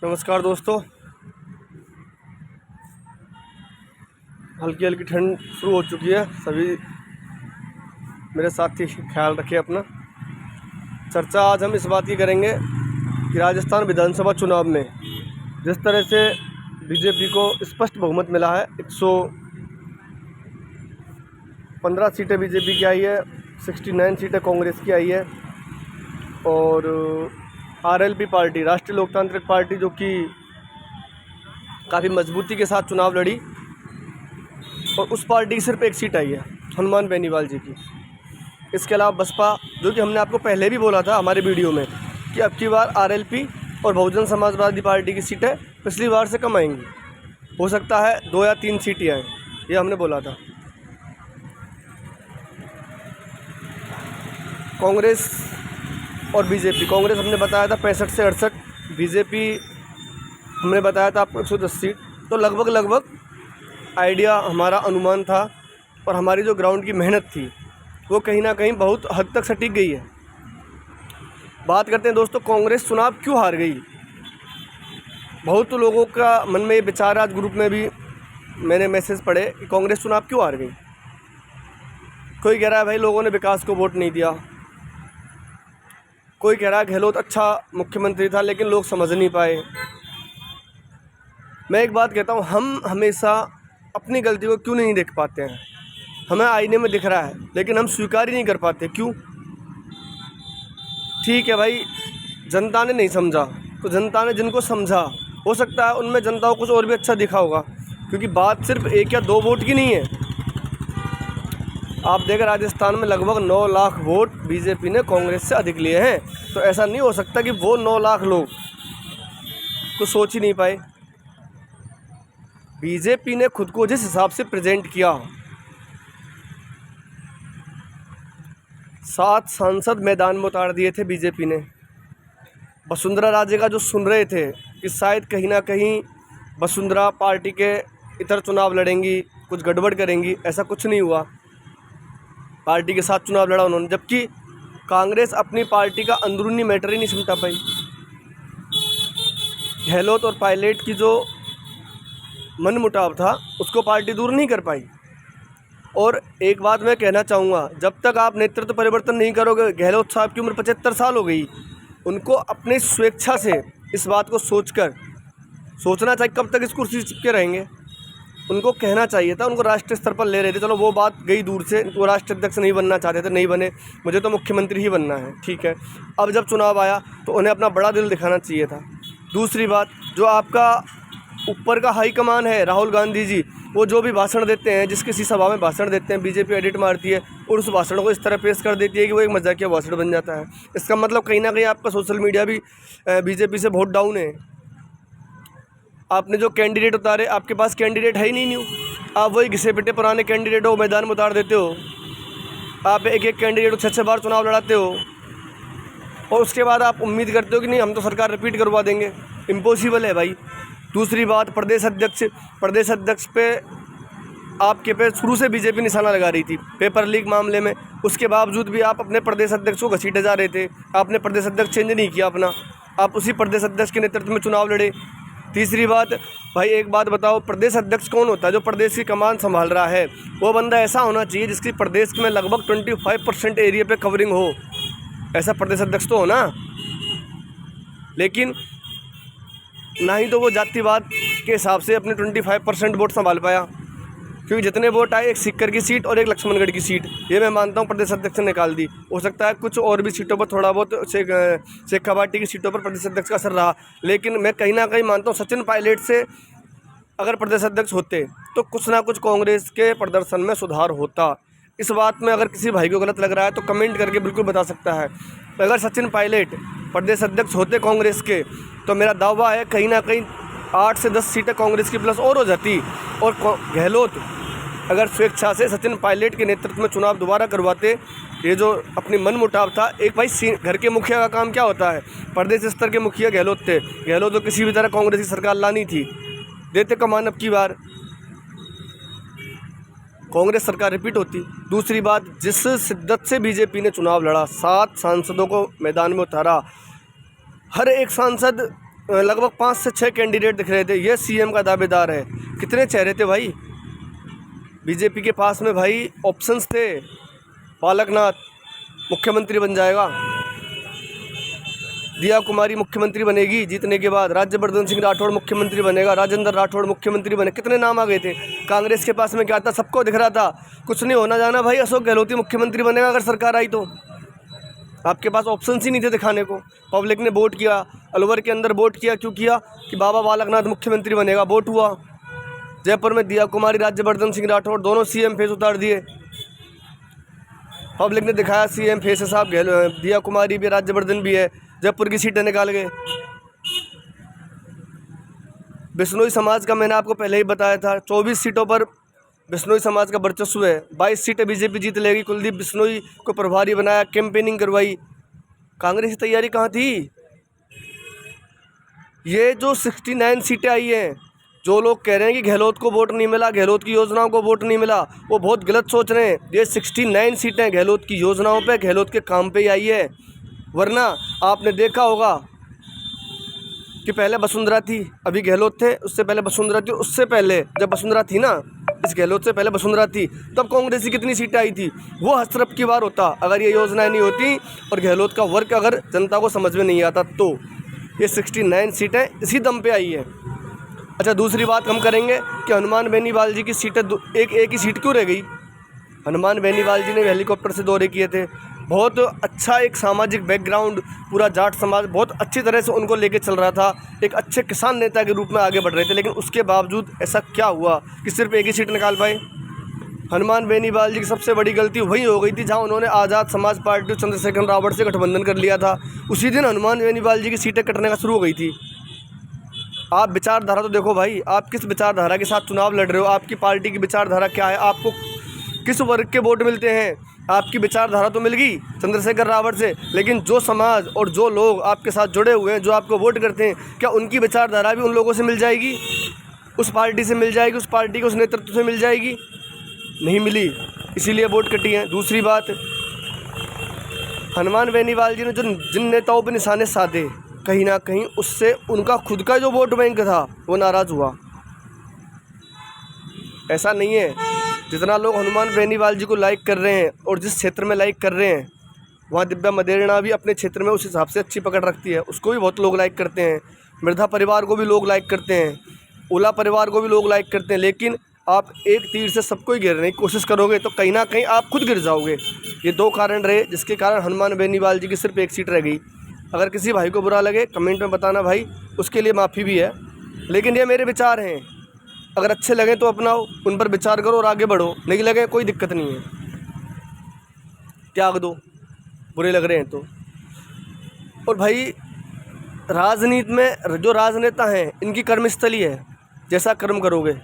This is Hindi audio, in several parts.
नमस्कार दोस्तों। हल्की हल्की ठंड शुरू हो चुकी है। सभी मेरे साथी ख्याल रखें अपना। चर्चा आज हम इस बात की करेंगे कि राजस्थान विधानसभा चुनाव में जिस तरह से बीजेपी को स्पष्ट बहुमत मिला है, 115 सीटें बीजेपी की आई है, 69 सीटें कांग्रेस की आई है और आरएलपी पार्टी, राष्ट्रीय लोकतांत्रिक पार्टी, जो कि काफ़ी मजबूती के साथ चुनाव लड़ी और उस पार्टी की सिर्फ एक सीट आई है, हनुमान बेनीवाल जी की। इसके अलावा बसपा, जो कि हमने आपको पहले भी बोला था हमारे वीडियो में कि अब की बार आरएलपी और बहुजन समाजवादी पार्टी की सीटें पिछली बार से कम आएंगी, हो सकता है 2 या 3 सीटें आएँ, ये हमने बोला था। कांग्रेस और बीजेपी, कांग्रेस हमने बताया था 65 से 68, बीजेपी हमने बताया था आपको 110 सीट। तो लगभग आइडिया, हमारा अनुमान था और हमारी जो ग्राउंड की मेहनत थी वो कहीं ना कहीं बहुत हद तक सटीक गई है। बात करते हैं दोस्तों, कांग्रेस चुनाव क्यों हार गई। बहुत लोगों का मन में ये विचार, आज ग्रुप में भी मैंने मैसेज पढ़े कि कांग्रेस चुनाव क्यों हार गई। कोई कह रहा है भाई लोगों ने विकास को वोट नहीं दिया, कोई कह रहा है गहलोत अच्छा मुख्यमंत्री था लेकिन लोग समझ नहीं पाए। मैं एक बात कहता हूँ, हम हमेशा अपनी गलती को क्यों नहीं देख पाते हैं। हमें आईने में दिख रहा है लेकिन हम स्वीकार ही नहीं कर पाते, क्यों। ठीक है भाई, जनता ने नहीं समझा तो जनता ने जिनको समझा, हो सकता है उनमें जनता को कुछ और भी अच्छा दिखा होगा, क्योंकि बात सिर्फ 1 या 2 वोट की नहीं है। आप देखें राजस्थान में लगभग 9 लाख वोट बीजेपी ने कांग्रेस से अधिक लिए हैं। तो ऐसा नहीं हो सकता कि वो 9 लाख लोग कुछ सोच ही नहीं पाए। बीजेपी ने खुद को जिस हिसाब से प्रेजेंट किया, 7 सांसद मैदान में उतार दिए थे बीजेपी ने। वसुंधरा राजे का जो सुन रहे थे कि शायद कहीं ना कहीं वसुंधरा पार्टी के इतर चुनाव लड़ेंगी, कुछ गड़बड़ करेंगी, ऐसा कुछ नहीं हुआ। पार्टी के साथ चुनाव लड़ा उन्होंने, जबकि कांग्रेस अपनी पार्टी का अंदरूनी मैटर ही नहीं समझा पाई। गहलोत और पायलट की जो मनमुटाव था उसको पार्टी दूर नहीं कर पाई। और एक बात मैं कहना चाहूँगा, जब तक आप नेतृत्व परिवर्तन नहीं करोगे, गहलोत साहब की उम्र 75 साल हो गई, उनको अपनी स्वेच्छा से इस बात को सोचना चाहिए कब तक इस कुर्सी चिपके रहेंगे। उनको कहना चाहिए था, उनको राष्ट्रीय स्तर पर ले रहे थे, चलो वो बात गई दूर से, वो राष्ट्रीय अध्यक्ष नहीं बनना चाहते थे, नहीं बने, मुझे तो मुख्यमंत्री ही बनना है, ठीक है। अब जब चुनाव आया तो उन्हें अपना बड़ा दिल दिखाना चाहिए था। दूसरी बात, जो आपका ऊपर का हाईकमान है, राहुल गांधी जी, वो जो भी भाषण देते हैं, जिस किसी सभा में भाषण देते हैं, बीजेपी एडिट मारती है और उस भाषण को इस तरह पेश कर देती है कि वो एक मजाकिया भाषण बन जाता है। इसका मतलब कहीं ना कहीं आपका सोशल मीडिया भी बीजेपी से बहुत डाउन है। आपने जो कैंडिडेट उतारे, आपके पास कैंडिडेट है ही नहीं न्यू, आप वही घिसे पिटे पुराने कैंडिडेट हो, मैदान में उतार देते हो। आप एक कैंडिडेट को 6 बार चुनाव लड़ाते हो और उसके बाद आप उम्मीद करते हो कि नहीं हम तो सरकार रिपीट करवा देंगे। इम्पॉसिबल है भाई। दूसरी बात, प्रदेश अध्यक्ष पे आपके पे शुरू से बीजेपी निशाना लगा रही थी पेपर लीक मामले में, उसके बावजूद भी आप अपने प्रदेश अध्यक्ष को घसीटे जा रहे थे। आपने प्रदेश अध्यक्ष चेंज नहीं किया अपना, आप उसी प्रदेश अध्यक्ष के नेतृत्व में चुनाव लड़े। तीसरी बात भाई, एक बात बताओ, प्रदेश अध्यक्ष कौन होता है? जो प्रदेश की कमान संभाल रहा है, वो बंदा ऐसा होना चाहिए जिसकी प्रदेश में लगभग 25% एरिया पे कवरिंग हो, ऐसा प्रदेश अध्यक्ष तो हो ना। लेकिन ना ही तो वो जातिवाद के हिसाब से अपने 25% वोट संभाल पाया, क्योंकि जितने वोट आए, एक सीकर की सीट और एक लक्ष्मणगढ़ की सीट, ये मैं मानता हूँ प्रदेश अध्यक्ष ने निकाल दी। हो सकता है कुछ और भी सीटों पर थोड़ा बहुत शेखावाटी की सीटों पर प्रदेश अध्यक्ष का असर रहा, लेकिन मैं कहीं ना कहीं मानता हूँ सचिन पायलट से अगर प्रदेश अध्यक्ष होते तो कुछ ना कुछ कांग्रेस के प्रदर्शन में सुधार होता। इस बात में अगर किसी भाई को गलत लग रहा है तो कमेंट करके बिल्कुल बता सकता है। अगर सचिन पायलट प्रदेश अध्यक्ष होते कांग्रेस के, तो मेरा दावा है कहीं ना कहीं 8 से 10 सीटें कांग्रेस की प्लस और हो जाती। और गहलोत अगर स्वेच्छा से सचिन पायलट के नेतृत्व में चुनाव दोबारा करवाते, ये जो अपनी मनमुटाव था, एक भाई घर के मुखिया का काम क्या होता है, प्रदेश स्तर के मुखिया गहलोत थे, गहलोत तो किसी भी तरह कांग्रेस की सरकार लानी थी, देते कमान अब की बार कांग्रेस सरकार रिपीट होती। दूसरी बात, जिस शिद्दत से बीजेपी ने चुनाव लड़ा, 7 सांसदों को मैदान में उतारा, हर एक सांसद लगभग 5 से 6 कैंडिडेट दिख रहे थे, ये सीएम का दावेदार है। कितने चेहरे थे भाई बीजेपी के पास में, भाई ऑप्शंस थे। बालकनाथ मुख्यमंत्री बन जाएगा, दिया कुमारी मुख्यमंत्री बनेगी जीतने के बाद, राज्यवर्धन सिंह राठौड़ मुख्यमंत्री बनेगा, राजेंद्र राठौड़ मुख्यमंत्री बने, कितने नाम आ गए थे। कांग्रेस के पास में क्या था, सबको दिख रहा था, कुछ नहीं होना जाना भाई, अशोक गहलोत ही मुख्यमंत्री बनेगा अगर सरकार आई तो। आपके पास ऑप्शन ही नहीं थे दिखाने को। पब्लिक ने वोट किया, अलवर के अंदर वोट किया, क्यों किया कि बाबा बालकनाथ मुख्यमंत्री बनेगा, वोट हुआ। जयपुर में दिया कुमारी, राज्यवर्धन सिंह राठौड़ दोनों सीएम फेस उतार दिए। पब्लिक ने दिखाया सीएम फेस है साहब, दिया कुमारी भी, राज्यवर्धन भी है, जयपुर की सीटें निकाल गए। बिश्नोई समाज का मैंने आपको पहले ही बताया था, 24 सीटों पर बिश्नोई समाज का वर्चस्व है, 22 सीटें बीजेपी जीत लेगी। कुलदीप बिश्नोई को प्रभारी बनाया, कैंपेनिंग करवाई। कांग्रेस की तैयारी कहाँ थी। ये जो 69 सीटें आई हैं, जो लोग कह रहे हैं कि गहलोत को वोट नहीं मिला, गहलोत की योजनाओं को वोट नहीं मिला, वो बहुत गलत सोच रहे हैं। ये 69 सीटें गहलोत की योजनाओं पे, गहलोत के काम पे ही आई है। वरना आपने देखा होगा कि पहले वसुंधरा थी, अभी गहलोत थे, उससे पहले वसुंधरा थी, उससे पहले जब वसुंधरा थी ना, इस गहलोत से पहले वसुंधरा थी, तब कांग्रेस की कितनी सीटें आई थी। वो हसरत की बार होता अगर ये योजनाएं नहीं होती और गहलोत का वर्क अगर जनता को समझ में नहीं आता तो। ये 69 सीटें इसी दम पे आई है। अच्छा, दूसरी बात हम करेंगे कि हनुमान बेनीवाल जी की सीटें एक ही सीट क्यों रह गई। हनुमान बेनीवाल जी ने हेलीकॉप्टर से दौरे किए थे, बहुत अच्छा एक सामाजिक बैकग्राउंड, पूरा जाट समाज बहुत अच्छी तरह से उनको लेके चल रहा था, एक अच्छे किसान नेता के रूप में आगे बढ़ रहे थे। लेकिन उसके बावजूद ऐसा क्या हुआ कि सिर्फ एक ही सीट निकाल पाए। हनुमान बेनीवाल जी की सबसे बड़ी गलती वही हो गई थी जहां उन्होंने आज़ाद समाज पार्टी और चंद्रशेखर रावत से गठबंधन कर लिया था। उसी दिन हनुमान बेनीवाल जी की सीटें कटने का शुरू हो गई थी। आप विचारधारा तो देखो भाई, आप किस विचारधारा के साथ चुनाव लड़ रहे हो, आपकी पार्टी की विचारधारा क्या है, आपको किस वर्ग के वोट मिलते हैं। आपकी विचारधारा तो मिल गई चंद्रशेखर रावत से, लेकिन जो समाज और जो लोग आपके साथ जुड़े हुए हैं, जो आपको वोट करते हैं, क्या उनकी विचारधारा भी उन लोगों से मिल जाएगी, उस पार्टी से मिल जाएगी, उस पार्टी के उस नेतृत्व से मिल जाएगी? नहीं मिली, इसीलिए वोट कटी है। दूसरी बात, हनुमान बेनीवाल जी ने जो जिन नेताओं पर निशाने साधे, कहीं ना कहीं उससे उनका खुद का जो वोट बैंक था वो नाराज़ हुआ। ऐसा नहीं है, जितना लोग हनुमान बेनीवाल जी को लाइक कर रहे हैं और जिस क्षेत्र में लाइक कर रहे हैं, वहाँ दिव्या मदेरणा भी अपने क्षेत्र में उस हिसाब से अच्छी पकड़ रखती है, उसको भी बहुत लोग लाइक करते हैं। मृधा परिवार को भी लोग लाइक करते हैं, ओला परिवार को भी लोग लाइक करते हैं। लेकिन आप एक तीर से सबको ही गिरने की कोशिश करोगे तो कहीं ना कहीं आप खुद गिर जाओगे। ये दो कारण रहे जिसके कारण हनुमान बेनीवाल जी की सिर्फ एक सीट रह गई। अगर किसी भाई को बुरा लगे कमेंट में बताना भाई, उसके लिए माफ़ी भी है, लेकिन ये मेरे विचार हैं। अगर अच्छे लगें तो अपनाओ, उन पर विचार करो और आगे बढ़ो, नहीं लगे कोई दिक्कत नहीं है, त्याग दो, बुरे लग रहे हैं तो। और भाई राजनीति में जो राजनेता हैं, इनकी कर्मस्थली है, जैसा कर्म करोगे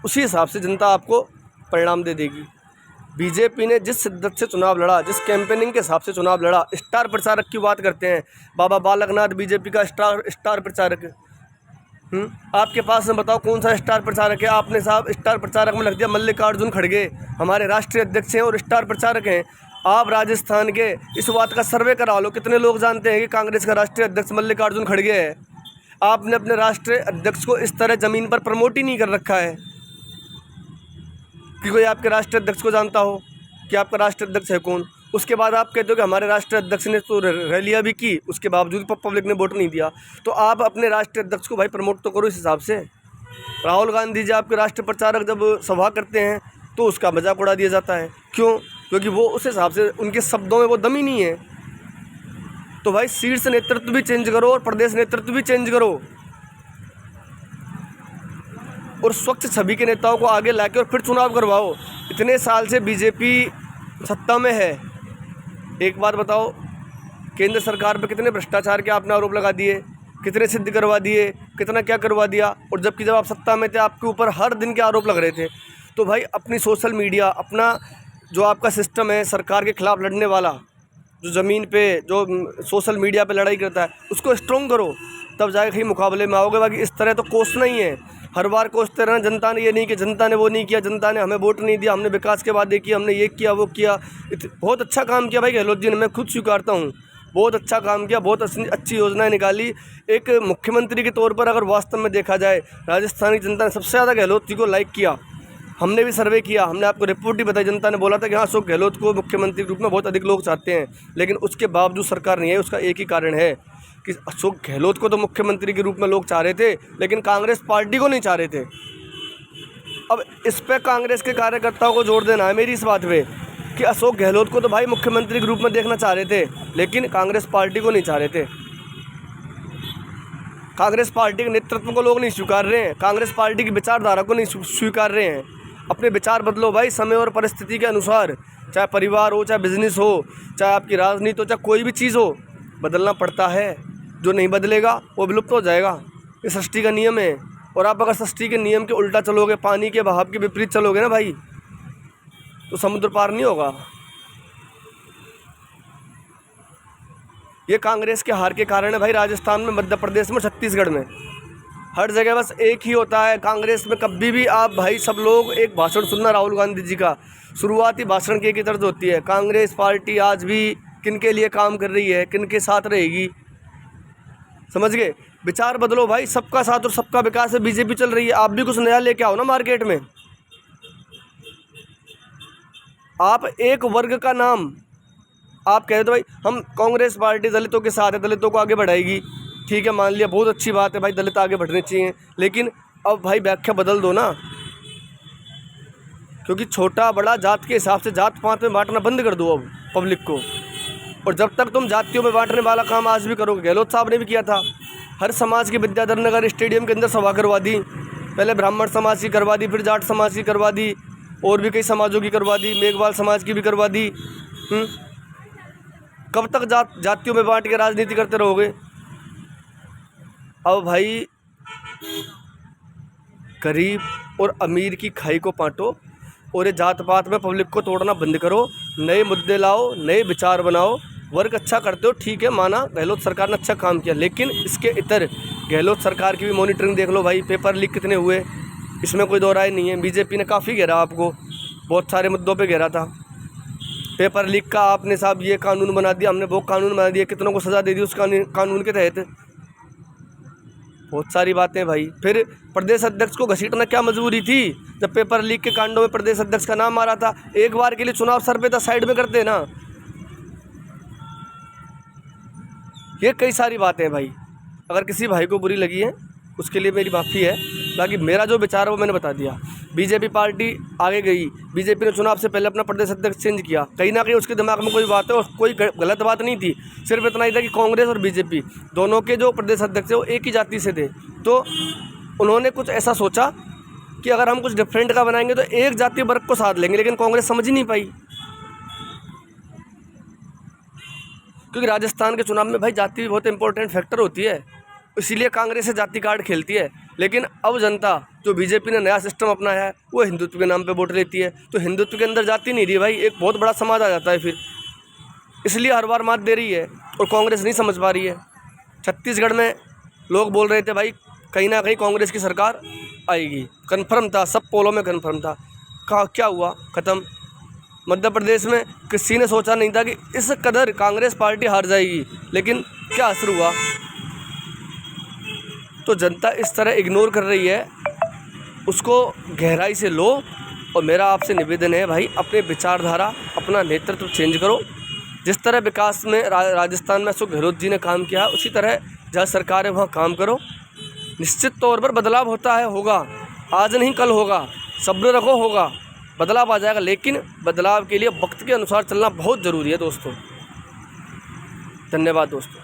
उसी हिसाब से जनता आपको परिणाम दे देगी। बीजेपी ने जिस शिद्दत से चुनाव लड़ा, जिस कैंपेनिंग के हिसाब से चुनाव लड़ा, स्टार प्रचारक की बात करते हैं, बाबा बालकनाथ बीजेपी का स्टार प्रचारक। आपके पास में बताओ कौन सा स्टार प्रचारक है। आपने साहब स्टार प्रचारक में लग दिया मल्लिकार्जुन खड़गे, हमारे राष्ट्रीय अध्यक्ष हैं और स्टार प्रचारक हैं। आप राजस्थान के इस बात का सर्वे करा लो, कितने लोग जानते हैं कि कांग्रेस का राष्ट्रीय अध्यक्ष मल्लिकार्जुन खड़गे है। आपने अपने राष्ट्रीय अध्यक्ष को इस तरह ज़मीन पर प्रमोट ही नहीं कर रखा है कि कोई आपके राष्ट्रीय अध्यक्ष को जानता हो कि आपका राष्ट्रीय अध्यक्ष है कौन। उसके बाद आप कहते हो कि हमारे राष्ट्रीय अध्यक्ष ने तो रैलियाँ भी की, उसके बावजूद पब्लिक ने वोट नहीं दिया। तो आप अपने राष्ट्रीय अध्यक्ष को भाई प्रमोट तो करो इस हिसाब से। राहुल गांधी जी आपके राष्ट्रीय प्रचारक जब सभा करते हैं तो उसका मजाक उड़ा दिया जाता है। क्यों? क्योंकि वो उस हिसाब से, उनके शब्दों में वो दम ही नहीं है। तो भाई शीर्ष नेतृत्व भी चेंज करो और प्रदेश नेतृत्व भी चेंज करो और स्वच्छ छवि के नेताओं को आगे लाके और फिर चुनाव करवाओ। इतने साल से बीजेपी सत्ता में है, एक बात बताओ, केंद्र सरकार पर कितने भ्रष्टाचार के आपने आरोप लगा दिए, कितने सिद्ध करवा दिए, कितना क्या करवा दिया। और जबकि जब आप सत्ता में थे आपके ऊपर हर दिन के आरोप लग रहे थे। तो भाई अपनी सोशल मीडिया, अपना जो आपका सिस्टम है सरकार के खिलाफ लड़ने वाला, जो ज़मीन पे जो सोशल मीडिया पे लड़ाई करता है, उसको स्ट्रॉन्ग करो, तब जाके कहीं मुकाबले में आओगे। बाकी इस तरह तो कोसना ही है, हर बार कोसते रहना जनता ने ये नहीं किया, जनता ने वो नहीं किया, जनता ने हमें वोट नहीं दिया, हमने विकास के वादे किए, हमने ये किया वो किया। बहुत अच्छा काम किया भाई गहलोत जी ने, मैं खुद स्वीकारता हूँ। बहुत अच्छा काम किया, बहुत अच्छी योजनाएं निकाली। एक मुख्यमंत्री के तौर पर अगर वास्तव में देखा जाए, राजस्थान की जनता ने सबसे ज़्यादा गहलोत जी को लाइक किया। हमने भी सर्वे किया, हमने आपको रिपोर्ट ही बताई, जनता ने बोला था कि हाँ, अशोक गहलोत को मुख्यमंत्री के रूप में बहुत अधिक लोग चाहते हैं, लेकिन उसके बावजूद सरकार नहीं है। उसका एक ही कारण है कि अशोक गहलोत को तो मुख्यमंत्री के रूप में लोग चाह रहे थे, लेकिन कांग्रेस पार्टी को नहीं चाह रहे थे। अब इस पर कांग्रेस के कार्यकर्ताओं को जोर देना है मेरी इस बात पे कि अशोक गहलोत को तो भाई मुख्यमंत्री के रूप में देखना चाह रहे थे, लेकिन कांग्रेस पार्टी को नहीं चाह रहे थे। कांग्रेस पार्टी के नेतृत्व को लोग नहीं स्वीकार रहे हैं, कांग्रेस पार्टी की विचारधारा को नहीं स्वीकार रहे हैं। अपने विचार बदलो भाई, समय और परिस्थिति के अनुसार, चाहे परिवार हो, चाहे बिजनेस हो, चाहे आपकी राजनीति हो, चाहे कोई भी चीज़ हो, बदलना पड़ता है। जो नहीं बदलेगा वो विलुप्त हो जाएगा, ये सृष्टि का नियम है। और आप अगर सृष्टि के नियम के उल्टा चलोगे, पानी के बहाव के विपरीत चलोगे ना भाई, तो समुद्र पार नहीं होगा। ये कांग्रेस के हार के कारण है भाई। राजस्थान में, मध्य प्रदेश में, छत्तीसगढ़ में, हर जगह बस एक ही होता है। कांग्रेस में कभी भी आप भाई सब लोग एक भाषण सुनना राहुल गांधी जी का, शुरुआती भाषण की एक ही तर्ज होती है, कांग्रेस पार्टी आज भी किन के लिए काम कर रही है, किन के साथ रहेगी। समझ गए? विचार बदलो भाई, सबका साथ और सबका विकास है। बीजेपी चल रही है, आप भी कुछ नया लेके आओ ना मार्केट में। आप एक वर्ग का नाम आप कह दो भाई हम कांग्रेस पार्टी दलितों के साथ है, दलितों को आगे बढ़ाएगी, ठीक है, मान लिया, बहुत अच्छी बात है भाई, दलित आगे बढ़ने चाहिए, लेकिन अब भाई व्याख्या बदल दो ना। क्योंकि छोटा बड़ा जात के हिसाब से जात पात में बांटना बंद कर दो अब पब्लिक को। और जब तक तुम जातियों में बांटने वाला काम आज भी करोगे, गहलोत साहब ने भी किया था, हर समाज की विद्याधर नगर स्टेडियम के अंदर सभा करवा दी, पहले ब्राह्मण समाज की करवा दी, फिर जाट समाज की करवा दी, और भी कई समाजों की करवा दी, मेघवाल समाज की भी करवा दी। कब तक जातियों में बांट के राजनीति करते रहोगे? अब भाई गरीब और अमीर की खाई को पाटो और ये जात पात में पब्लिक को तोड़ना बंद करो। नए मुद्दे लाओ, नए विचार बनाओ। वर्क अच्छा करते हो, ठीक है, माना, गहलोत सरकार ने अच्छा काम किया, लेकिन इसके इतर गहलोत सरकार की भी मॉनिटरिंग देख लो भाई। पेपर लीक कितने हुए, इसमें कोई दो राय नहीं है। बीजेपी ने काफ़ी घेरा, आपको बहुत सारे मुद्दों पे घेरा था। पेपर लीक का आपने साहब ये कानून बना दिया, हमने वो कानून बना दिया, कितनों को सज़ा दे दी उस कानून के तहत। बहुत सारी बातें भाई। फिर प्रदेश अध्यक्ष को घसीटना क्या मजबूरी थी? जब पेपर लीक के कांडों में प्रदेश अध्यक्ष का नाम आ रहा था, एक बार के लिए चुनाव सर पे था, साइड में करते ना। ये कई सारी बातें हैं भाई। अगर किसी भाई को बुरी लगी है उसके लिए मेरी माफ़ी है, बाकी मेरा जो विचार है वो मैंने बता दिया। बीजेपी पार्टी आगे गई, बीजेपी ने चुनाव से पहले अपना प्रदेश अध्यक्ष चेंज किया, कहीं ना कहीं उसके दिमाग में कोई बात है और कोई गलत बात नहीं थी। सिर्फ इतना ही था कि कांग्रेस और बीजेपी दोनों के जो प्रदेश अध्यक्ष है वो एक ही जाति से थे, तो उन्होंने कुछ ऐसा सोचा कि अगर हम कुछ डिफरेंट का बनाएंगे तो एक जाति वर्ग को साथ लेंगे, लेकिन कांग्रेस समझ ही नहीं पाई। क्योंकि राजस्थान के चुनाव में भाई जाति भी बहुत इंपॉर्टेंट फैक्टर होती है, इसीलिए कांग्रेस से जाति कार्ड खेलती है। लेकिन अब जनता जो बीजेपी ने नया सिस्टम अपनाया है वो हिंदुत्व के नाम पे वोट लेती है, तो हिंदुत्व के अंदर जाति नहीं रही भाई, एक बहुत बड़ा समाज आ जाता है फिर, इसलिए हर बार मात दे रही है और कांग्रेस नहीं समझ पा रही है। छत्तीसगढ़ में लोग बोल रहे थे भाई कहीं ना कहीं कांग्रेस की सरकार आएगी, कन्फर्म था, सब पोलों में कन्फर्म था। क्या हुआ? ख़त्म। मध्य प्रदेश में किसी ने सोचा नहीं था कि इस कदर कांग्रेस पार्टी हार जाएगी, लेकिन क्या असर हुआ? तो जनता इस तरह इग्नोर कर रही है, उसको गहराई से लो। और मेरा आपसे निवेदन है भाई, अपने विचारधारा, अपना नेतृत्व चेंज करो। जिस तरह विकास में राजस्थान में अशोक गहलोत जी ने काम किया, उसी तरह जहाँ सरकार है वहाँ काम करो। निश्चित तौर पर बदलाव होता है, होगा, आज नहीं कल होगा, सब्र रखो, होगा, बदलाव आ जाएगा, लेकिन बदलाव के लिए वक्त के अनुसार चलना बहुत ज़रूरी है दोस्तों। धन्यवाद दोस्तों।